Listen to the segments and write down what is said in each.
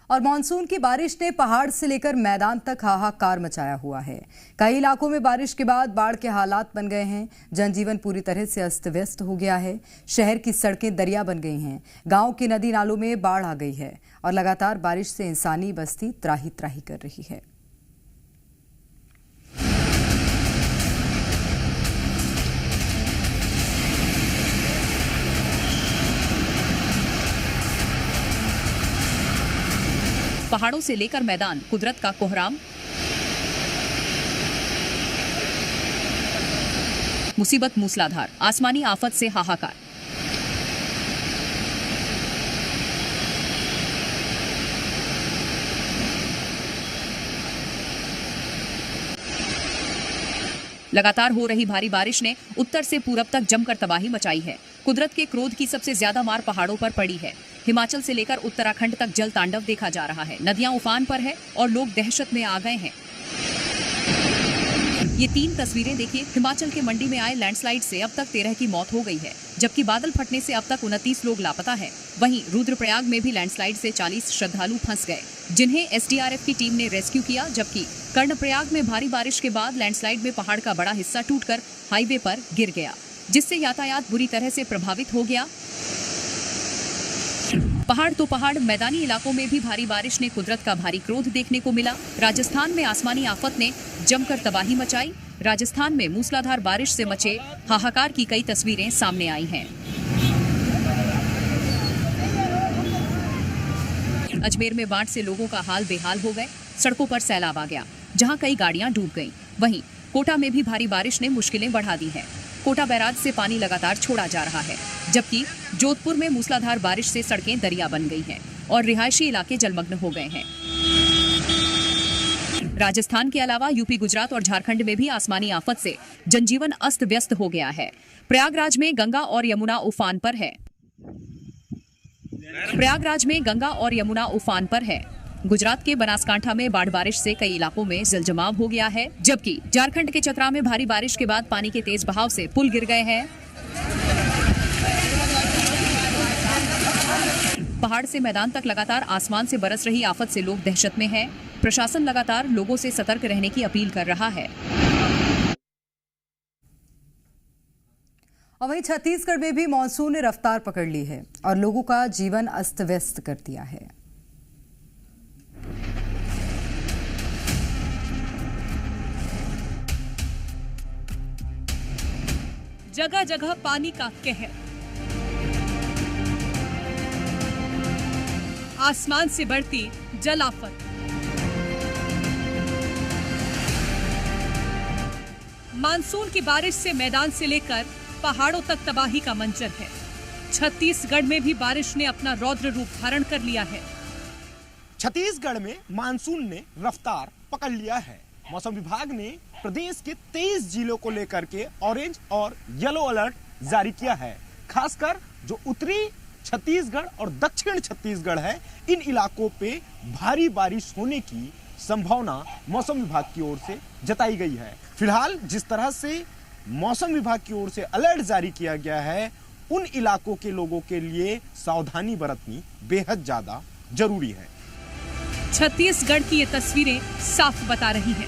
और मानसून की बारिश ने पहाड़ से लेकर मैदान तक हाहाकार मचाया हुआ है। कई इलाकों में बारिश के बाद बाढ़ के हालात बन गए हैं। जनजीवन पूरी तरह से अस्त व्यस्त हो गया है। शहर की सड़कें दरिया बन गई हैं। गांव की नदी नालों में बाढ़ आ गई है और लगातार बारिश से इंसानी बस्ती त्राही त्राही कर रही है। पहाड़ों से लेकर मैदान, कुदरत का कोहराम, मुसीबत मूसलाधार, आसमानी आफत से हाहाकार। लगातार हो रही भारी बारिश ने उत्तर से पूरब तक जमकर तबाही मचाई है। कुदरत के क्रोध की सबसे ज्यादा मार पहाड़ों पर पड़ी है। हिमाचल से लेकर उत्तराखंड तक जल तांडव देखा जा रहा है। नदियां उफान पर है और लोग दहशत में आ गए हैं। ये 3 तस्वीरें देखिए। हिमाचल के मंडी में आए लैंडस्लाइड से अब तक 13 की मौत हो गई है, जबकि बादल फटने से अब तक 29 लोग लापता हैं। वहीं रुद्रप्रयाग में भी लैंडस्लाइड से 40 श्रद्धालु फंस गए, जिन्हें एसडीआरएफ की टीम ने रेस्क्यू किया। जबकि कर्णप्रयाग में भारी बारिश के बाद लैंडस्लाइड में पहाड़ का बड़ा हिस्सा टूटकर हाईवे पर गिर गया, जिससे यातायात बुरी तरह से प्रभावित हो गया। पहाड़ तो पहाड़, मैदानी इलाकों में भी भारी बारिश ने कुदरत का भारी क्रोध देखने को मिला। राजस्थान में आसमानी आफत ने जमकर तबाही मचाई। राजस्थान में मूसलाधार बारिश से मचे हाहाकार की कई तस्वीरें सामने आई हैं। अजमेर में बाढ़ से लोगों का हाल बेहाल हो गए। सड़कों पर सैलाब आ गया, जहां कई गाड़ियां डूब गईं। वहीं कोटा में भी भारी बारिश ने मुश्किलें बढ़ा दी हैं। कोटा बैराज से पानी लगातार छोड़ा जा रहा है, जबकि जोधपुर में मूसलाधार बारिश से सड़कें दरिया बन गई हैं और रिहायशी इलाके जलमग्न हो गए हैं। राजस्थान के अलावा यूपी, गुजरात और झारखंड में भी आसमानी आफत से जनजीवन अस्त व्यस्त हो गया है। प्रयागराज में गंगा और यमुना उफान पर है। गुजरात के बनासकांठा में बाढ़ बारिश से कई इलाकों में जलजमाव हो गया है, जबकि झारखंड के चतरा में भारी बारिश के बाद पानी के तेज बहाव से पुल गिर गए हैं। पहाड़ से मैदान तक लगातार आसमान से बरस रही आफत से लोग दहशत में हैं। प्रशासन लगातार लोगों से सतर्क रहने की अपील कर रहा है। और वहीं छत्तीसगढ़ में भी मानसून ने रफ्तार पकड़ ली है और लोगों का जीवन अस्त व्यस्त कर दिया है। जगह जगह पानी का कहर, आसमान से बढ़ती जलाफत, मानसून की बारिश से मैदान से लेकर पहाड़ों तक तबाही का मंजर है। छत्तीसगढ़ में भी बारिश ने अपना रौद्र रूप धारण कर लिया है। छत्तीसगढ़ में मानसून ने रफ्तार पकड़ लिया है। मौसम विभाग ने प्रदेश के 23 जिलों को लेकर के ऑरेंज और येलो अलर्ट जारी किया है। खासकर जो उत्तरी छत्तीसगढ़ और दक्षिण छत्तीसगढ़ है, इन इलाकों पे भारी बारिश होने की संभावना मौसम विभाग की ओर से जताई गई है। फिलहाल जिस तरह से मौसम विभाग की ओर से अलर्ट जारी किया गया है, उन इलाकों के लोगों के लिए सावधानी बरतनी बेहद ज्यादा जरूरी है। छत्तीसगढ़ की ये तस्वीरें साफ बता रही हैं,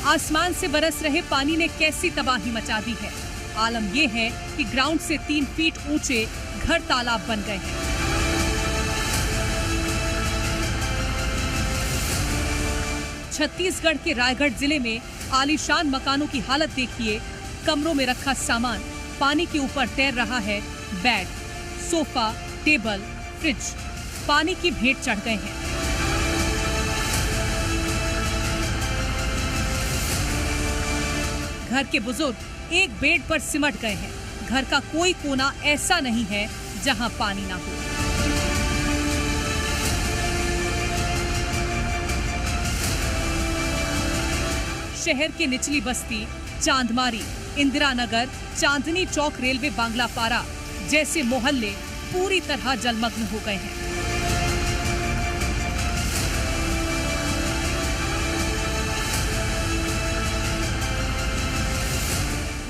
आसमान से बरस रहे पानी ने कैसी तबाही मचा दी है। आलम ये है कि ग्राउंड से 3 फीट ऊंचे घर तालाब बन गए हैं। छत्तीसगढ़ के रायगढ़ जिले में आलीशान मकानों की हालत देखिए। कमरों में रखा सामान पानी के ऊपर तैर रहा है। बेड, सोफा, टेबल, फ्रिज पानी की भेंट चढ़ गए हैं। घर के बुजुर्ग एक बेड पर सिमट गए हैं। घर का कोई कोना ऐसा नहीं है जहां पानी ना हो। शहर के निचली बस्ती, चांदमारी, इंदिरा नगर, चांदनी चौक, रेलवे बांग्लापारा जैसे मोहल्ले पूरी तरह जलमग्न हो गए हैं।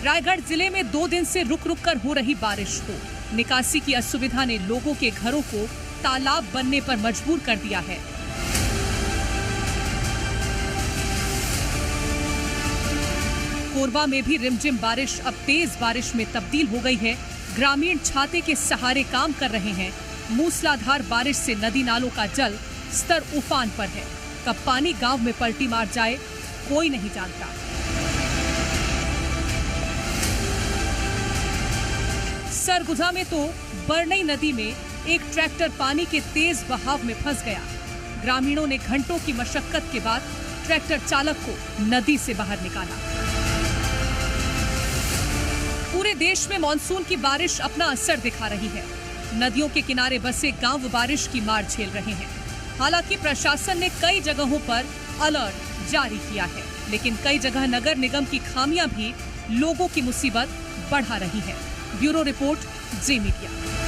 रायगढ़ जिले में 2 दिन से रुक रुक कर हो रही बारिश को निकासी की असुविधा ने लोगों के घरों को तालाब बनने पर मजबूर कर दिया है। कोरबा में भी रिमझिम बारिश अब तेज बारिश में तब्दील हो गई है। ग्रामीण छाते के सहारे काम कर रहे हैं। मूसलाधार बारिश से नदी नालों का जल स्तर उफान पर है। कब पानी गांव में पलटी मार जाए कोई नहीं जानता। सरगुजा में तो बरनई नदी में एक ट्रैक्टर पानी के तेज बहाव में फंस गया। ग्रामीणों ने घंटों की मशक्कत के बाद ट्रैक्टर चालक को नदी से बाहर निकाला। पूरे देश में मानसून की बारिश अपना असर दिखा रही है। नदियों के किनारे बसे गांव बारिश की मार झेल रहे हैं। हालांकि प्रशासन ने कई जगहों पर अलर्ट जारी किया है, लेकिन कई जगह नगर निगम की खामियां भी लोगों की मुसीबत बढ़ा रही है। ब्यूरो रिपोर्ट, जे मीडिया।